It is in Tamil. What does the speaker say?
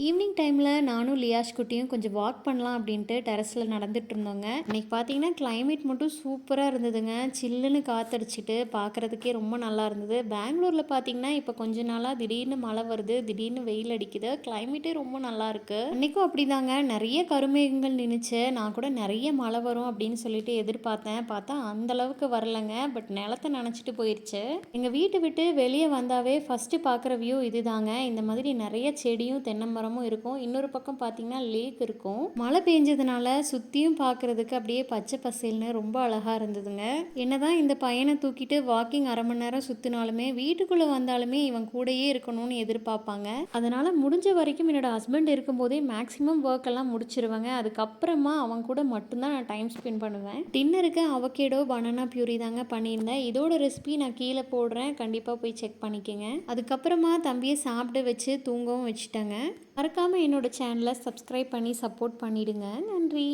ஈவினிங் டைமில் நானும் லியாஷ் குட்டியும் கொஞ்சம் வாக் பண்ணலாம் அப்படின்ட்டு டெரஸில் நடந்துட்டு இருந்தோங்க. இன்னைக்கு பார்த்தீங்கன்னா கிளைமேட் மட்டும் சூப்பராக இருந்ததுங்க. சில்லுன்னு காத்தடிச்சிட்டு பார்க்குறதுக்கே ரொம்ப நல்லா இருந்தது. பெங்களூரில் பார்த்தீங்கன்னா இப்போ கொஞ்ச நாளாக திடீர்னு மழை வருது, திடீர்னு வெயில் அடிக்குது. கிளைமேட்டே ரொம்ப நல்லா இருக்கு. அன்னைக்கும் அப்படிதாங்க, நிறைய கருமேகங்கள் நின்றுச்சு. நான் கூட நிறைய மழை வரும் அப்படின்னு சொல்லிட்டு எதிர்பார்த்தேன். பார்த்தா அந்த அளவுக்கு வரலைங்க. பட் நிலத்தை நனைச்சிட்டு போயிடுச்சு. எங்கள் வீட்டை விட்டு வெளியே வந்தாவே ஃபஸ்ட்டு பார்க்குற வியூ இதுதாங்க. இந்த மாதிரி நிறைய செடியும் தென்னை மரமும் இருக்கும். இன்னொரு பக்கம் பார்த்தீங்கன்னா லேக் இருக்கும். மழை பெஞ்சதுனால சுற்றியும் பார்க்குறதுக்கு அப்படியே பச்சை பசேல்னு ரொம்ப அழகாக இருந்ததுங்க. என்னதான் இந்த பையனை தூக்கிட்டு வாக்கிங் அரை மணி நேரம் சுற்றினாலுமே வீட்டுக்குள்ளே வந்தாலுமே இவன் கூடயே இருக்கணும்னு எதிர்பார்ப்பாங்க. அதனால் முடிஞ்ச வரைக்கும் என்னோட ஹஸ்பண்ட் இருக்கும்போதே மேக்ஸிமம் ஒர்க் எல்லாம் முடிச்சிருவாங்க. அதுக்கப்புறமா அவன் கூட மட்டும்தான் நான் டைம் ஸ்பெண்ட் பண்ணுவேன். டின்னருக்கு அவகேடோ பனானா பியூரி தாங்க பண்ணியிருந்தேன். இதோட ரெசிபி நான் கீழே போடுறேன், கண்டிப்பாக போய் செக் பண்ணிக்கோங்க. அதுக்கப்புறமா தம்பியை சாப்பிட வச்சு தூங்கவும் வச்சுட்டேங்க. மறக்காமல் என்னோட சேனலை சப்ஸ்கிரைப் பண்ணி சப்போர்ட் பண்ணிடுங்க. நன்றி.